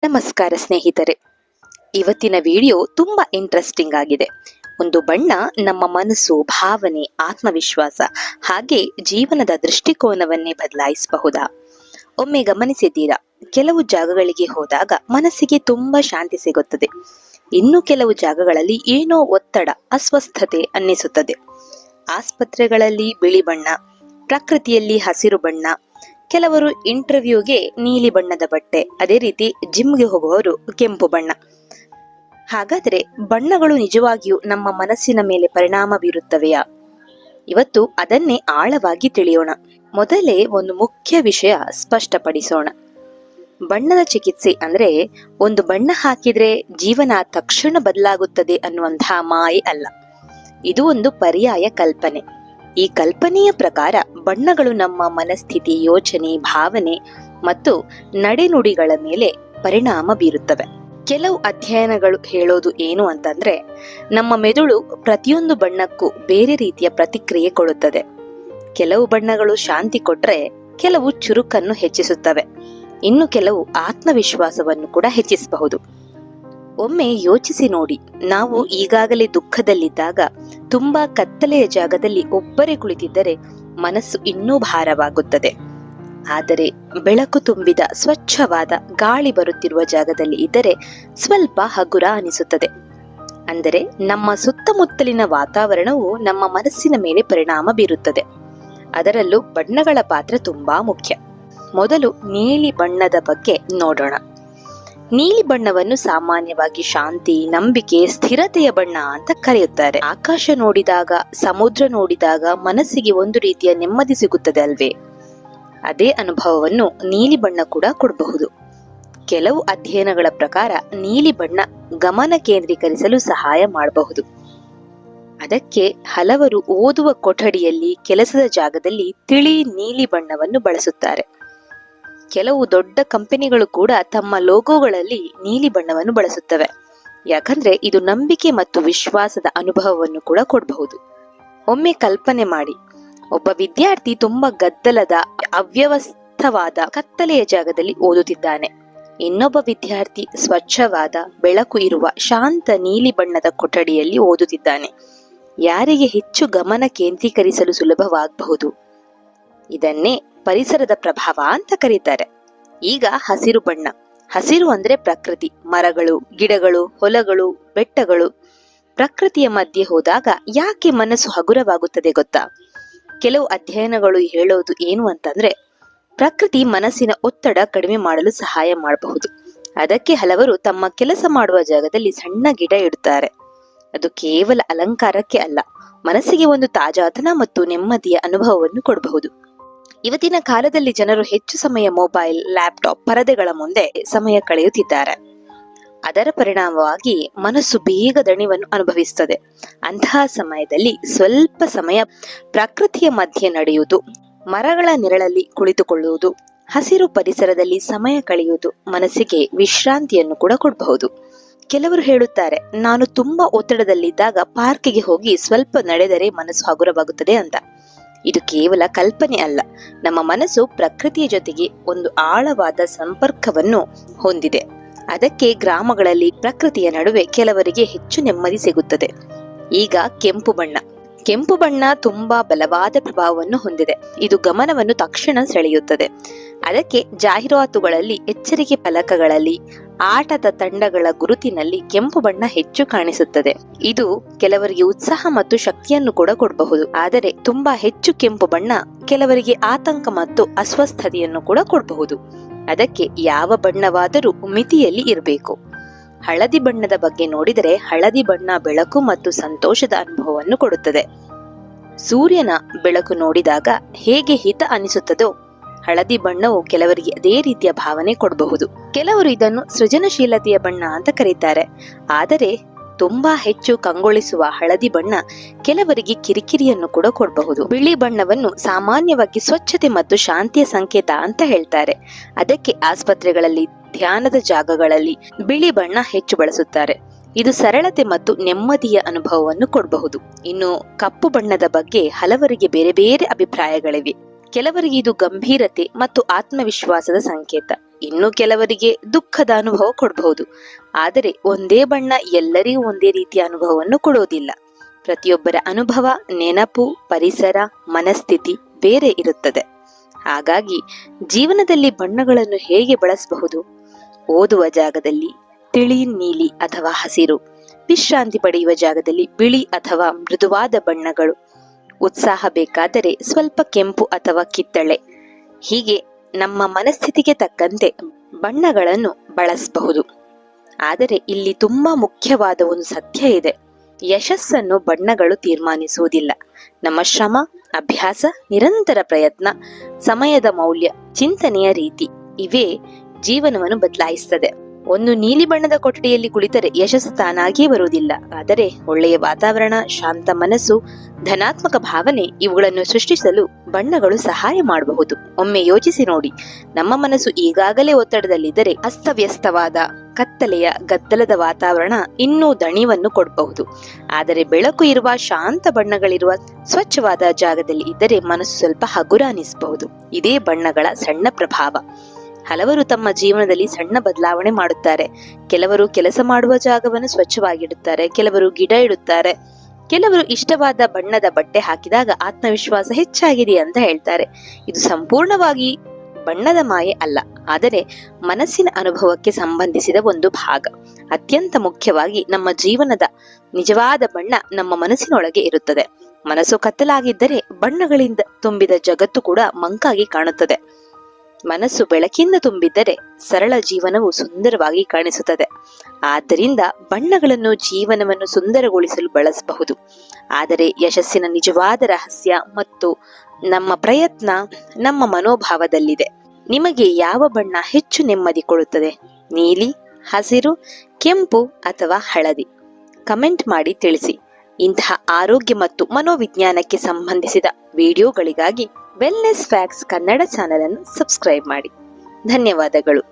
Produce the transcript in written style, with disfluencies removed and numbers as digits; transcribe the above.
ನಮಸ್ಕಾರ ಸ್ನೇಹಿತರೆ, ಇವತ್ತಿನ ವಿಡಿಯೋ ತುಂಬಾ ಇಂಟ್ರೆಸ್ಟಿಂಗ್ ಆಗಿದೆ. ಒಂದು ಬಣ್ಣ ನಮ್ಮ ಮನಸ್ಸು, ಭಾವನೆ, ಆತ್ಮವಿಶ್ವಾಸ ಹಾಗೆ ಜೀವನದ ದೃಷ್ಟಿಕೋನವನ್ನೇ ಬದಲಾಯಿಸಬಹುದಾ? ಒಮ್ಮೆ ಗಮನಿಸಿದ್ದೀರಾ? ಕೆಲವು ಜಾಗಗಳಿಗೆ ಹೋದಾಗ ಮನಸ್ಸಿಗೆ ತುಂಬಾ ಶಾಂತಿ ಸಿಗುತ್ತದೆ. ಇನ್ನು ಕೆಲವು ಜಾಗಗಳಲ್ಲಿ ಏನೋ ಒತ್ತಡ, ಅಸ್ವಸ್ಥತೆ ಅನ್ನಿಸುತ್ತದೆ. ಆಸ್ಪತ್ರೆಗಳಲ್ಲಿ ಬಿಳಿ ಬಣ್ಣ, ಪ್ರಕೃತಿಯಲ್ಲಿ ಹಸಿರು ಬಣ್ಣ, ಕೆಲವರು ಇಂಟರ್ವ್ಯೂಗೆ ನೀಲಿ ಬಣ್ಣದ ಬಟ್ಟೆ, ಅದೇ ರೀತಿ ಜಿಮ್ಗೆ ಹೋಗುವವರು ಕೆಂಪು ಬಣ್ಣ. ಹಾಗಾದರೆ ಬಣ್ಣಗಳು ನಿಜವಾಗಿಯೂ ನಮ್ಮ ಮನಸ್ಸಿನ ಮೇಲೆ ಪರಿಣಾಮ ಬೀರುತ್ತವೆಯಾ? ಇವತ್ತು ಅದನ್ನೇ ಆಳವಾಗಿ ತಿಳಿಯೋಣ. ಮೊದಲೇ ಒಂದು ಮುಖ್ಯ ವಿಷಯ ಸ್ಪಷ್ಟಪಡಿಸೋಣ. ಬಣ್ಣದ ಚಿಕಿತ್ಸೆ ಅಂದ್ರೆ ಒಂದು ಬಣ್ಣ ಹಾಕಿದ್ರೆ ಜೀವನ ತಕ್ಷಣ ಬದಲಾಗುತ್ತದೆ ಅನ್ನುವಂತಹ ಮಾಯೆ ಅಲ್ಲ. ಇದು ಒಂದು ಪರ್ಯಾಯ ಕಲ್ಪನೆ. ಈ ಕಲ್ಪನೆಯ ಪ್ರಕಾರ ಬಣ್ಣಗಳು ನಮ್ಮ ಮನಸ್ಥಿತಿ, ಯೋಚನೆ, ಭಾವನೆ ಮತ್ತು ನಡೆನುಡಿಗಳ ಮೇಲೆ ಪರಿಣಾಮ ಬೀರುತ್ತವೆ. ಕೆಲವು ಅಧ್ಯಯನಗಳು ಹೇಳೋದು ಏನು ಅಂತಂದ್ರೆ, ನಮ್ಮ ಮೆದುಳು ಪ್ರತಿಯೊಂದು ಬಣ್ಣಕ್ಕೂ ಬೇರೆ ರೀತಿಯ ಪ್ರತಿಕ್ರಿಯೆ ಕೊಡುತ್ತದೆ. ಕೆಲವು ಬಣ್ಣಗಳು ಶಾಂತಿ ಕೊಟ್ರೆ ಕೆಲವು ಚುರುಕನ್ನು ಹೆಚ್ಚಿಸುತ್ತವೆ, ಇನ್ನು ಕೆಲವು ಆತ್ಮವಿಶ್ವಾಸವನ್ನು ಕೂಡ ಹೆಚ್ಚಿಸಬಹುದು. ಒಮ್ಮೆ ಯೋಚಿಸಿ ನೋಡಿ, ನಾವು ಈಗಾಗಲೇ ದುಃಖದಲ್ಲಿದ್ದಾಗ ತುಂಬಾ ಕತ್ತಲೆಯ ಜಾಗದಲ್ಲಿ ಒಬ್ಬರೇ ಕುಳಿತಿದ್ದರೆ ಮನಸ್ಸು ಇನ್ನೂ ಭಾರವಾಗುತ್ತದೆ. ಆದರೆ ಬೆಳಕು ತುಂಬಿದ ಸ್ವಚ್ಛವಾದ ಗಾಳಿ ಬರುತ್ತಿರುವ ಜಾಗದಲ್ಲಿ ಇದ್ದರೆ ಸ್ವಲ್ಪ ಹಗುರ ಅನಿಸುತ್ತದೆ. ಅಂದರೆ ನಮ್ಮ ಸುತ್ತಮುತ್ತಲಿನ ವಾತಾವರಣವು ನಮ್ಮ ಮನಸ್ಸಿನ ಮೇಲೆ ಪರಿಣಾಮ ಬೀರುತ್ತದೆ. ಅದರಲ್ಲೂ ಬಣ್ಣಗಳ ಪಾತ್ರ ತುಂಬಾ ಮುಖ್ಯ. ಮೊದಲು ನೀಲಿ ಬಣ್ಣದ ಬಗ್ಗೆ ನೋಡೋಣ. ನೀಲಿ ಬಣ್ಣವನ್ನು ಸಾಮಾನ್ಯವಾಗಿ ಶಾಂತಿ, ನಂಬಿಕೆ, ಸ್ಥಿರತೆಯ ಬಣ್ಣ ಅಂತ ಕರೆಯುತ್ತಾರೆ. ಆಕಾಶ ನೋಡಿದಾಗ, ಸಮುದ್ರ ನೋಡಿದಾಗ ಮನಸ್ಸಿಗೆ ಒಂದು ರೀತಿಯ ನೆಮ್ಮದಿ ಸಿಗುತ್ತದೆ ಅಲ್ವೇ? ಅದೇ ಅನುಭವವನ್ನು ನೀಲಿ ಬಣ್ಣ ಕೂಡ ಕೊಡಬಹುದು. ಕೆಲವು ಅಧ್ಯಯನಗಳ ಪ್ರಕಾರ ನೀಲಿ ಬಣ್ಣ ಗಮನ ಕೇಂದ್ರೀಕರಿಸಲು ಸಹಾಯ ಮಾಡಬಹುದು. ಅದಕ್ಕೆ ಹಲವರು ಓದುವ ಕೊಠಡಿಯಲ್ಲಿ, ಕೆಲಸದ ಜಾಗದಲ್ಲಿ ತಿಳಿ ನೀಲಿ ಬಣ್ಣವನ್ನು ಬಳಸುತ್ತಾರೆ. ಕೆಲವು ದೊಡ್ಡ ಕಂಪನಿಗಳು ಕೂಡ ತಮ್ಮ ಲೋಗೋಗಳಲ್ಲಿ ನೀಲಿ ಬಣ್ಣವನ್ನು ಬಳಸುತ್ತವೆ. ಯಾಕಂದ್ರೆ ಇದು ನಂಬಿಕೆ ಮತ್ತು ವಿಶ್ವಾಸದ ಅನುಭವವನ್ನು ಕೂಡ ಕೊಡಬಹುದು. ಒಮ್ಮೆ ಕಲ್ಪನೆ ಮಾಡಿ, ಒಬ್ಬ ವಿದ್ಯಾರ್ಥಿ ತುಂಬಾ ಗದ್ದಲದ, ಅವ್ಯವಸ್ಥವಾದ ಕತ್ತಲೆಯ ಜಾಗದಲ್ಲಿ ಓದುತ್ತಿದ್ದಾನೆ. ಇನ್ನೊಬ್ಬ ವಿದ್ಯಾರ್ಥಿ ಸ್ವಚ್ಛವಾದ, ಬೆಳಕು ಇರುವ ಶಾಂತ ನೀಲಿ ಬಣ್ಣದ ಕೊಠಡಿಯಲ್ಲಿ ಓದುತ್ತಿದ್ದಾನೆ. ಯಾರಿಗೆ ಹೆಚ್ಚು ಗಮನ ಕೇಂದ್ರೀಕರಿಸಲು ಸುಲಭವಾಗಬಹುದು? ಇದನ್ನೇ ಪರಿಸರದ ಪ್ರಭಾವ ಅಂತ ಕರೀತಾರೆ. ಈಗ ಹಸಿರು ಬಣ್ಣ. ಹಸಿರು ಅಂದ್ರೆ ಪ್ರಕೃತಿ, ಮರಗಳು, ಗಿಡಗಳು, ಹೊಲಗಳು, ಬೆಟ್ಟಗಳು. ಪ್ರಕೃತಿಯ ಮಧ್ಯೆ ಹೋದಾಗ ಯಾಕೆ ಮನಸ್ಸು ಹಗುರವಾಗುತ್ತದೆ ಗೊತ್ತಾ? ಕೆಲವು ಅಧ್ಯಯನಗಳು ಹೇಳೋದು ಏನು ಅಂತಂದ್ರೆ, ಪ್ರಕೃತಿ ಮನಸ್ಸಿನ ಒತ್ತಡ ಕಡಿಮೆ ಮಾಡಲು ಸಹಾಯ ಮಾಡಬಹುದು. ಅದಕ್ಕೆ ಹಲವರು ತಮ್ಮ ಕೆಲಸ ಮಾಡುವ ಜಾಗದಲ್ಲಿ ಸಣ್ಣ ಗಿಡ ಇಡುತ್ತಾರೆ. ಅದು ಕೇವಲ ಅಲಂಕಾರಕ್ಕೆ ಅಲ್ಲ, ಮನಸ್ಸಿಗೆ ಒಂದು ತಾಜಾತನ ಮತ್ತು ನೆಮ್ಮದಿಯ ಅನುಭವವನ್ನು ಕೊಡಬಹುದು. ಇವತ್ತಿನ ಕಾಲದಲ್ಲಿ ಜನರು ಹೆಚ್ಚು ಸಮಯ ಮೊಬೈಲ್, ಲ್ಯಾಪ್ಟಾಪ್, ಪರದೆಗಳ ಮುಂದೆ ಸಮಯ ಕಳೆಯುತ್ತಿದ್ದಾರೆ. ಅದರ ಪರಿಣಾಮವಾಗಿ ಮನಸ್ಸು ಬೇಗ ದಣಿವನ್ನು ಅನುಭವಿಸುತ್ತದೆ. ಅಂತಹ ಸಮಯದಲ್ಲಿ ಸ್ವಲ್ಪ ಸಮಯ ಪ್ರಕೃತಿಯ ಮಧ್ಯೆ ನಡೆಯುವುದು, ಮರಗಳ ನೆರಳಲ್ಲಿ ಕುಳಿತುಕೊಳ್ಳುವುದು, ಹಸಿರು ಪರಿಸರದಲ್ಲಿ ಸಮಯ ಕಳೆಯುವುದು ಮನಸ್ಸಿಗೆ ವಿಶ್ರಾಂತಿಯನ್ನು ಕೂಡ ಕೊಡಬಹುದು. ಕೆಲವರು ಹೇಳುತ್ತಾರೆ, ನಾನು ತುಂಬಾ ಒತ್ತಡದಲ್ಲಿದ್ದಾಗ ಪಾರ್ಕಿಗೆ ಹೋಗಿ ಸ್ವಲ್ಪ ನಡೆದರೆ ಮನಸ್ಸು ಹಗುರವಾಗುತ್ತದೆ ಅಂತ. ಇದು ಕೇವಲ ಕಲ್ಪನೆ ಅಲ್ಲ. ನಮ್ಮ ಮನಸ್ಸು ಪ್ರಕೃತಿಯ ಜೊತೆಗೆ ಒಂದು ಆಳವಾದ ಸಂಪರ್ಕವನ್ನು ಹೊಂದಿದೆ. ಅದಕ್ಕೆ ಗ್ರಾಮಗಳಲ್ಲಿ ಪ್ರಕೃತಿಯ ನಡುವೆ ಕೆಲವರಿಗೆ ಹೆಚ್ಚು ನೆಮ್ಮದಿ ಸಿಗುತ್ತದೆ. ಈಗ ಕೆಂಪು ಬಣ್ಣ. ಕೆಂಪು ಬಣ್ಣ ತುಂಬಾ ಬಲವಾದ ಪ್ರಭಾವವನ್ನು ಹೊಂದಿದೆ. ಇದು ಗಮನವನ್ನು ತಕ್ಷಣ ಸೆಳೆಯುತ್ತದೆ. ಅದಕ್ಕೆ ಜಾಹೀರಾತುಗಳಲ್ಲಿ, ಎಚ್ಚರಿಕೆ ಫಲಕಗಳಲ್ಲಿ, ಆಟದ ತಂಡಗಳ ಗುರುತಿನಲ್ಲಿ ಕೆಂಪು ಬಣ್ಣ ಹೆಚ್ಚು ಕಾಣಿಸುತ್ತದೆ. ಇದು ಕೆಲವರಿಗೆ ಉತ್ಸಾಹ ಮತ್ತು ಶಕ್ತಿಯನ್ನು ಕೂಡ ಕೊಡಬಹುದು. ಆದರೆ ತುಂಬಾ ಹೆಚ್ಚು ಕೆಂಪು ಬಣ್ಣ ಕೆಲವರಿಗೆ ಆತಂಕ ಮತ್ತು ಅಸ್ವಸ್ಥತೆಯನ್ನು ಕೂಡ ಕೊಡಬಹುದು. ಅದಕ್ಕೆ ಯಾವ ಬಣ್ಣವಾದರೂ ಮಿತಿಯಲ್ಲಿ ಇರಬೇಕು. ಹಳದಿ ಬಣ್ಣದ ಬಗ್ಗೆ ನೋಡಿದರೆ, ಹಳದಿ ಬಣ್ಣ ಬೆಳಕು ಮತ್ತು ಸಂತೋಷದ ಅನುಭವವನ್ನು ಕೊಡುತ್ತದೆ. ಸೂರ್ಯನ ಬೆಳಕು ನೋಡಿದಾಗ ಹೇಗೆ ಹಿತ ಅನಿಸುತ್ತದೋ, ಹಳದಿ ಬಣ್ಣವು ಕೆಲವರಿಗೆ ಅದೇ ರೀತಿಯ ಭಾವನೆ ಕೊಡಬಹುದು. ಕೆಲವರು ಇದನ್ನು ಸೃಜನಶೀಲತೆಯ ಬಣ್ಣ ಅಂತ ಕರೀತಾರೆ. ಆದರೆ ತುಂಬಾ ಹೆಚ್ಚು ಕಂಗೊಳಿಸುವ ಹಳದಿ ಬಣ್ಣ ಕೆಲವರಿಗೆ ಕಿರಿಕಿರಿಯನ್ನು ಕೂಡ ಕೊಡಬಹುದು. ಬಿಳಿ ಬಣ್ಣವನ್ನು ಸಾಮಾನ್ಯವಾಗಿ ಸ್ವಚ್ಛತೆ ಮತ್ತು ಶಾಂತಿಯ ಸಂಕೇತ ಅಂತ ಹೇಳ್ತಾರೆ. ಅದಕ್ಕೆ ಆಸ್ಪತ್ರೆಗಳಲ್ಲಿ, ಧ್ಯಾನದ ಜಾಗಗಳಲ್ಲಿ ಬಿಳಿ ಬಣ್ಣ ಹೆಚ್ಚು ಬಳಸುತ್ತಾರೆ. ಇದು ಸರಳತೆ ಮತ್ತು ನೆಮ್ಮದಿಯ ಅನುಭವವನ್ನು ಕೊಡಬಹುದು. ಇನ್ನು ಕಪ್ಪು ಬಣ್ಣದ ಬಗ್ಗೆ ಹಲವರಿಗೆ ಬೇರೆ ಬೇರೆ ಅಭಿಪ್ರಾಯಗಳಿವೆ. ಕೆಲವರಿಗೆ ಇದು ಗಂಭೀರತೆ ಮತ್ತು ಆತ್ಮವಿಶ್ವಾಸದ ಸಂಕೇತ, ಇನ್ನು ಕೆಲವರಿಗೆ ದುಃಖದ ಅನುಭವ ಕೊಡಬಹುದು. ಆದರೆ ಒಂದೇ ಬಣ್ಣ ಎಲ್ಲರಿಗೂ ಒಂದೇ ರೀತಿಯ ಅನುಭವವನ್ನು ಕೊಡೋದಿಲ್ಲ. ಪ್ರತಿಯೊಬ್ಬರ ಅನುಭವ, ನೆನಪು, ಪರಿಸರ, ಮನಸ್ಥಿತಿ ಬೇರೆ ಇರುತ್ತದೆ. ಹಾಗಾಗಿ ಜೀವನದಲ್ಲಿ ಬಣ್ಣಗಳನ್ನು ಹೇಗೆ ಬಳಸಬಹುದು? ಓದುವ ಜಾಗದಲ್ಲಿ ತಿಳಿ ನೀಲಿ ಅಥವಾ ಹಸಿರು, ವಿಶ್ರಾಂತಿ ಪಡೆಯುವ ಜಾಗದಲ್ಲಿ ಬಿಳಿ ಅಥವಾ ಮೃದುವಾದ ಬಣ್ಣಗಳು, ಉತ್ಸಾಹ ಬೇಕಾದರೆ ಸ್ವಲ್ಪ ಕೆಂಪು ಅಥವಾ ಕಿತ್ತಳೆ. ಹೀಗೆ ನಮ್ಮ ಮನಸ್ಥಿತಿಗೆ ತಕ್ಕಂತೆ ಬಣ್ಣಗಳನ್ನು ಬಳಸಬಹುದು. ಆದರೆ ಇಲ್ಲಿ ತುಂಬಾ ಮುಖ್ಯವಾದ ಒಂದು ಸತ್ಯ ಇದೆ. ಯಶಸ್ಸನ್ನು ಬಣ್ಣಗಳು ತೀರ್ಮಾನಿಸುವುದಿಲ್ಲ. ನಮ್ಮ ಶ್ರಮ, ಅಭ್ಯಾಸ, ನಿರಂತರ ಪ್ರಯತ್ನ, ಸಮಯದ ಮೌಲ್ಯ, ಚಿಂತನೆಯ ರೀತಿ ಇವೇ ಜೀವನವನ್ನು ಬದಲಾಯಿಸುತ್ತದೆ. ಒಂದು ನೀಲಿ ಬಣ್ಣದ ಕೊಠಡಿಯಲ್ಲಿ ಕುಳಿತರೆ ಯಶಸ್ಸು ತಾನಾಗಿಯೇ ಬರುವುದಿಲ್ಲ. ಆದರೆ ಒಳ್ಳೆಯ ವಾತಾವರಣ, ಶಾಂತ ಮನಸ್ಸು, ಧನಾತ್ಮಕ ಭಾವನೆ ಇವುಗಳನ್ನು ಸೃಷ್ಟಿಸಲು ಬಣ್ಣಗಳು ಸಹಾಯ ಮಾಡಬಹುದು. ಒಮ್ಮೆ ಯೋಚಿಸಿ ನೋಡಿ, ನಮ್ಮ ಮನಸ್ಸು ಈಗಾಗಲೇ ಒತ್ತಡದಲ್ಲಿದ್ದರೆ ಅಸ್ತವ್ಯಸ್ತವಾದ, ಕತ್ತಲೆಯ, ಗದ್ದಲದ ವಾತಾವರಣ ಇನ್ನೂ ದಣಿವನ್ನು ಕೊಡಬಹುದು. ಆದರೆ ಬೆಳಕು ಇರುವ, ಶಾಂತ ಬಣ್ಣಗಳಿರುವ ಸ್ವಚ್ಛವಾದ ಜಾಗದಲ್ಲಿ ಇದ್ದರೆ ಮನಸ್ಸು ಸ್ವಲ್ಪ ಹಗುರ ಅನಿಸಬಹುದು. ಇದೇ ಬಣ್ಣಗಳ ಸಣ್ಣ ಪ್ರಭಾವ. ಹಲವರು ತಮ್ಮ ಜೀವನದಲ್ಲಿ ಸಣ್ಣ ಬದಲಾವಣೆ ಮಾಡುತ್ತಾರೆ. ಕೆಲವರು ಕೆಲಸ ಮಾಡುವ ಜಾಗವನ್ನು ಸ್ವಚ್ಛವಾಗಿಡುತ್ತಾರೆ, ಕೆಲವರು ಗಿಡ ಇಡುತ್ತಾರೆ, ಕೆಲವರು ಇಷ್ಟವಾದ ಬಣ್ಣದ ಬಟ್ಟೆ ಹಾಕಿದಾಗ ಆತ್ಮವಿಶ್ವಾಸ ಹೆಚ್ಚಾಗಿದೆ ಅಂತ ಹೇಳ್ತಾರೆ. ಇದು ಸಂಪೂರ್ಣವಾಗಿ ಬಣ್ಣದ ಮಾಯೆ ಅಲ್ಲ, ಆದರೆ ಮನಸ್ಸಿನ ಅನುಭವಕ್ಕೆ ಸಂಬಂಧಿಸಿದ ಒಂದು ಭಾಗ. ಅತ್ಯಂತ ಮುಖ್ಯವಾಗಿ ನಮ್ಮ ಜೀವನದ ನಿಜವಾದ ಬಣ್ಣ ನಮ್ಮ ಮನಸ್ಸಿನೊಳಗೆ ಇರುತ್ತದೆ. ಮನಸ್ಸು ಕತ್ತಲಾಗಿದ್ದರೆ ಬಣ್ಣಗಳಿಂದ ತುಂಬಿದ ಜಗತ್ತು ಕೂಡ ಮಂಕಾಗಿ ಕಾಣುತ್ತದೆ. ಮನಸ್ಸು ಬೆಳಕಿಂದ ತುಂಬಿದ್ದರೆ ಸರಳ ಜೀವನವು ಸುಂದರವಾಗಿ ಕಾಣಿಸುತ್ತದೆ. ಆದ್ದರಿಂದ ಬಣ್ಣಗಳನ್ನು ಜೀವನವನ್ನು ಸುಂದರಗೊಳಿಸಲು ಬಳಸಬಹುದು. ಆದರೆ ಯಶಸ್ಸಿನ ನಿಜವಾದ ರಹಸ್ಯ ಮತ್ತು ನಮ್ಮ ಪ್ರಯತ್ನ ನಮ್ಮ ಮನೋಭಾವದಲ್ಲಿದೆ. ನಿಮಗೆ ಯಾವ ಬಣ್ಣ ಹೆಚ್ಚು ನೆಮ್ಮದಿ ಕೊಡುತ್ತದೆ? ನೀಲಿ, ಹಸಿರು, ಕೆಂಪು ಅಥವಾ ಹಳದಿ? ಕಮೆಂಟ್ ಮಾಡಿ ತಿಳಿಸಿ. ಇಂತಹ ಆರೋಗ್ಯ ಮತ್ತು ಮನೋವಿಜ್ಞಾನಕ್ಕೆ ಸಂಬಂಧಿಸಿದ ವಿಡಿಯೋಗಳಿಗಾಗಿ ವೆಲ್ನೆಸ್ ಫ್ಯಾಕ್ಟ್ಸ್ ಕನ್ನಡ ಚಾನೆಲ್ ಅನ್ನು ಸಬ್ಸ್ಕ್ರೈಬ್ ಮಾಡಿ. ಧನ್ಯವಾದಗಳು.